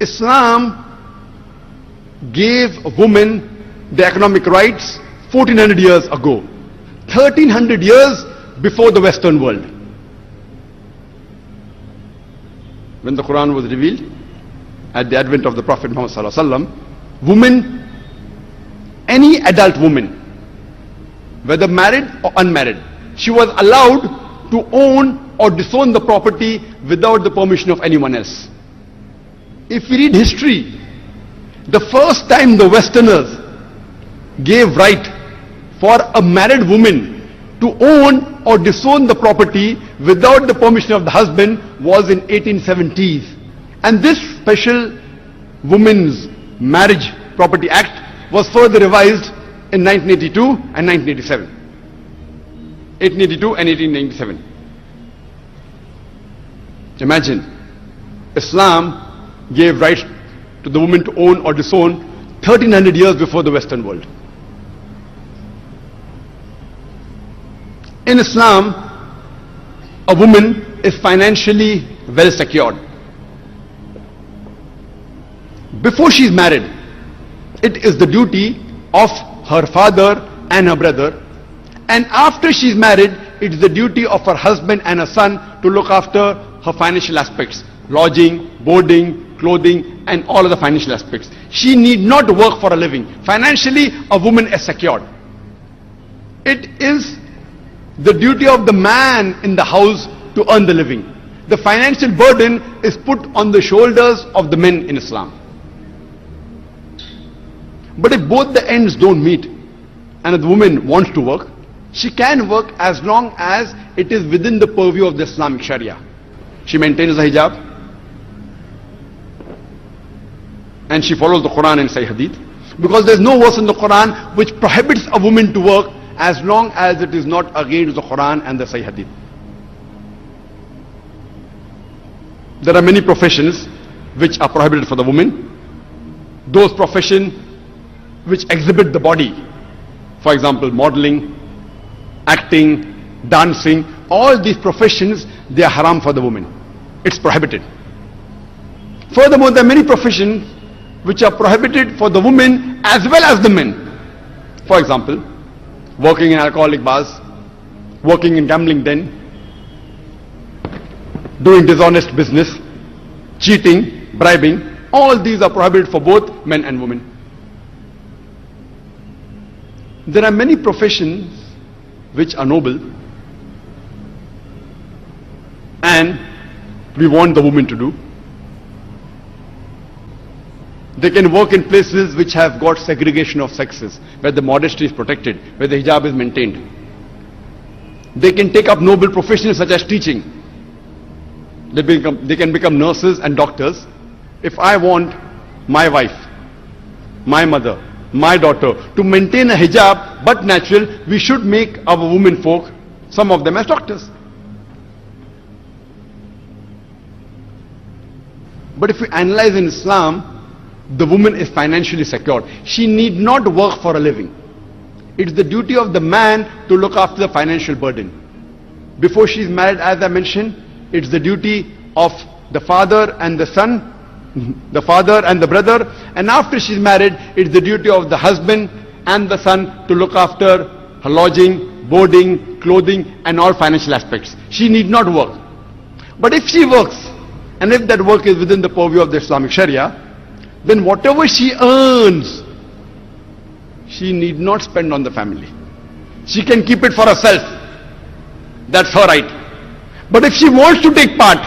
Islam gave women the economic rights 1400 years ago, 1300 years before the Western world. When the Quran was revealed, at the advent of the Prophet Muhammad Sallallahu Alaihi Wasallam, women, any adult woman, whether married or unmarried, she was allowed to own or disown the property without the permission of anyone else. If we read history, the first time the Westerners gave right for a married woman to own or disown the property without the permission of the husband was in 1870s. And this special Women's Marriage Property Act was further revised in 1982 and 1987. 1882 and 1897. Imagine, Islam gave right to the woman to own or disown 1300 years before the Western world. In Islam, a woman is financially well secured. Before she is married, it is the duty of her father and her brother, and after she is married, it is the duty of her husband and her son to look after her financial aspects, lodging, boarding, clothing, and all of the financial aspects. She need not work for a living. Financially, a woman is secured. It is the duty of the man in the house to earn the living. The financial burden is put on the shoulders of the men in Islam. But if both the ends don't meet, and if the woman wants to work, she can work as long as it is within the purview of the Islamic Sharia. She maintains the hijab, and she follows the Quran and Sahih Hadith, because there is no verse in the Quran which prohibits a woman to work as long as it is not against the Quran and the Sahih Hadith. There are many professions which are prohibited for the woman. Those professions which exhibit the body, for example, modeling, acting, dancing, all these professions, they are haram for the woman. It's prohibited. Furthermore, there are many professions which are prohibited for the women as well as the men. For example, working in alcoholic bars, working in gambling den, doing dishonest business, cheating, bribing, all these are prohibited for both men and women. There are many professions which are noble, and we want the women to do. They can work in places which have got segregation of sexes, where the modesty is protected, where the hijab is maintained. They can take up noble professions such as teaching. They can become nurses and doctors. If I want my wife, my mother, my daughter to maintain a hijab but natural, we should make our women folk, some of them as doctors. But if we analyze in Islam, the woman is financially secured. She need not work for a living. It's the duty of the man to look after the financial burden. Before she is married, as I mentioned, it's the duty of the father and the son, the father and the brother, and after she is married, it's the duty of the husband and the son to look after her lodging, boarding, clothing, and all financial aspects. She need not work. But if she works, and if that work is within the purview of the Islamic Sharia, then whatever she earns, she need not spend on the family. She can keep it for herself. That's her right. But if she wants to take part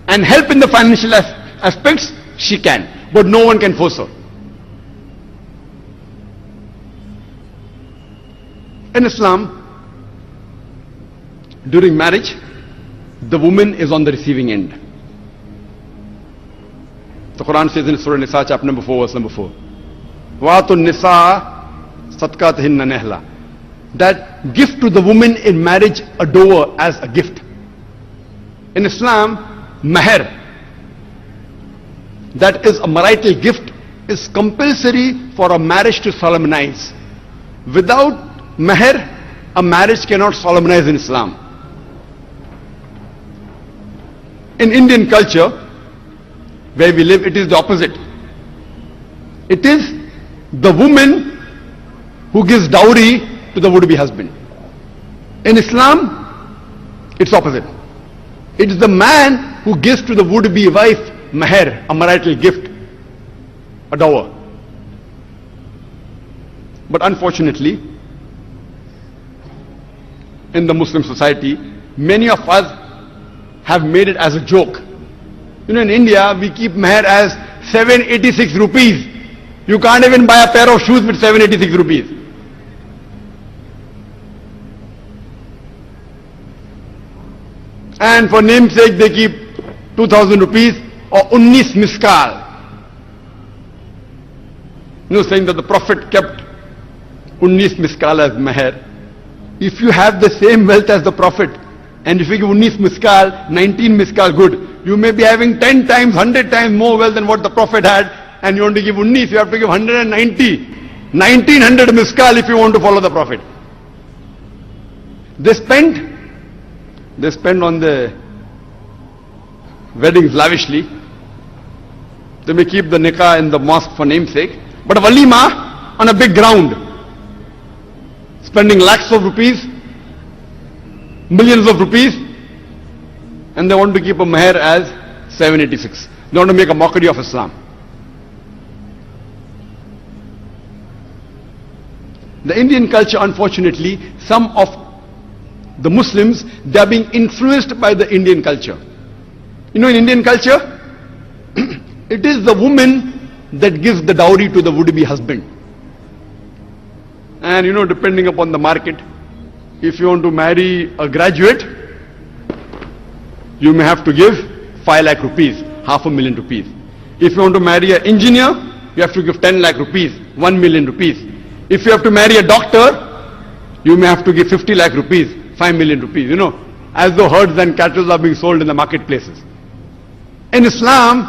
and help in the financial aspects, she can. But no one can force her. In Islam, during marriage, the woman is on the receiving end. The Quran says in Surah Nisa, chapter number 4, verse number 4, وَاتُ النِّسَاءَ صَدْقَاتِهِنَّ نِهْلًا, that give to the woman in marriage a dower as a gift. In Islam, mahr, that is a marital gift, is compulsory for a marriage to solemnize. Without mahr, a marriage cannot solemnize in Islam. In Indian culture, where we live, it is the opposite. It is the woman who gives dowry to the would-be husband. In Islam, it's opposite. It is the man who gives to the would-be wife mahr, a marital gift, a dower. But unfortunately, in the Muslim society, many of us have made it as a joke. You know, in India, we keep mahr as 786 rupees. You can't even buy a pair of shoes with 786 rupees. And for namesake, they keep 2000 rupees or 19 miskal. You know, saying that the Prophet kept 19 miskal as mahr. If you have the same wealth as the Prophet, and if you give 19 miskal, 19 miskal good, you may be having 10 times, 100 times more wealth than what the Prophet had, and you want to give 19, you have to give 190, 1900 miskal if you want to follow the Prophet. They spend on the weddings lavishly. They may keep the nikah in the mosque for namesake, but a walima on a big ground, spending lakhs of rupees, millions of rupees, and they want to keep a mahr as 786. They want to make a mockery of Islam. The Indian culture, unfortunately, some of the Muslims, they are being influenced by the Indian culture. You know, in Indian culture, it is the woman that gives the dowry to the would-be husband. And you know, depending upon the market, if you want to marry a graduate, you may have to give 5 lakh rupees, 500,000 rupees. If you want to marry an engineer, you have to give 10 lakh rupees, 1 million rupees. If you have to marry a doctor, you may have to give 50 lakh rupees, 5 million rupees, you know, as though herds and cattle are being sold in the marketplaces. In Islam,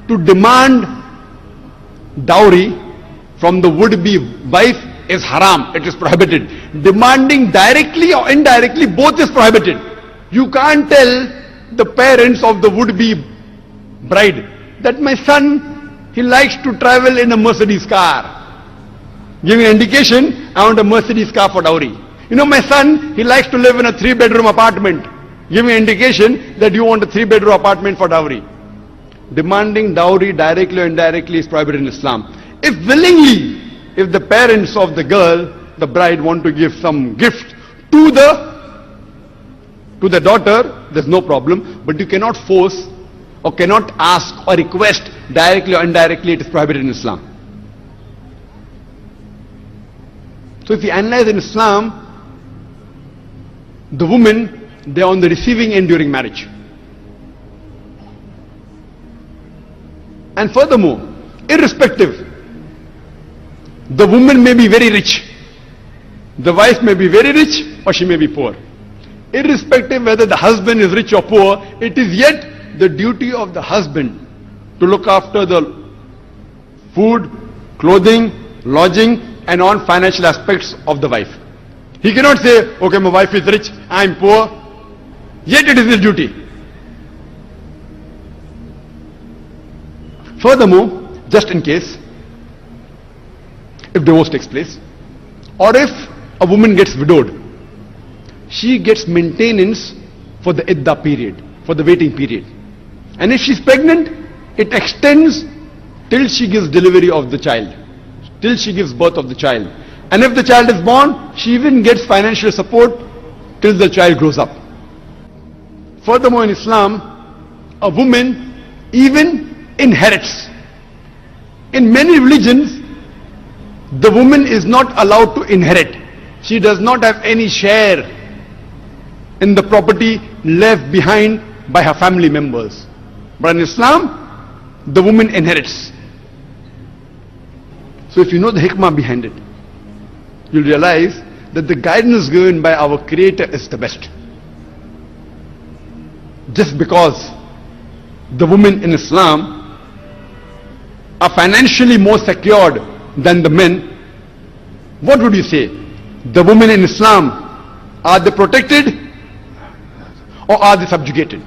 to demand dowry from the would-be wife is haram, it is prohibited. Demanding directly or indirectly, both is prohibited. You can't tell the parents of the would-be bride that my son, he likes to travel in a Mercedes car. Giving an indication, I want a Mercedes car for dowry. You know, my son, he likes to live in a 3-bedroom apartment. Giving an indication that you want a 3-bedroom apartment for dowry. Demanding dowry directly or indirectly is prohibited in Islam. If willingly, if the parents of the girl, the bride, want to give some gift to the daughter, there's no problem. But you cannot force or cannot ask or request directly or indirectly. It is prohibited in Islam. So if you analyze in Islam, the women, they are on the receiving end during marriage. And furthermore, irrespective, the woman may be very rich, the wife may be very rich or she may be poor. Irrespective whether the husband is rich or poor, it is yet the duty of the husband to look after the food, clothing, lodging and on financial aspects of the wife. He cannot say, okay, my wife is rich, I am poor, yet it is his duty. Furthermore, just in case, if divorce takes place, or if a woman gets widowed, she gets maintenance for the idda period, for the waiting period. And if she's pregnant, it extends till she gives delivery of the child, till she gives birth of the child. And if the child is born, she even gets financial support till the child grows up. Furthermore, in Islam, a woman even inherits. In many religions, the woman is not allowed to inherit. She does not have any share in the property left behind by her family members. But in Islam, the woman inherits. So if you know the hikmah behind it, you'll realize that the guidance given by our Creator is the best. Just because the women in Islam are financially more secured than the men, what would you say? The women in Islam, are they protected or are they subjugated?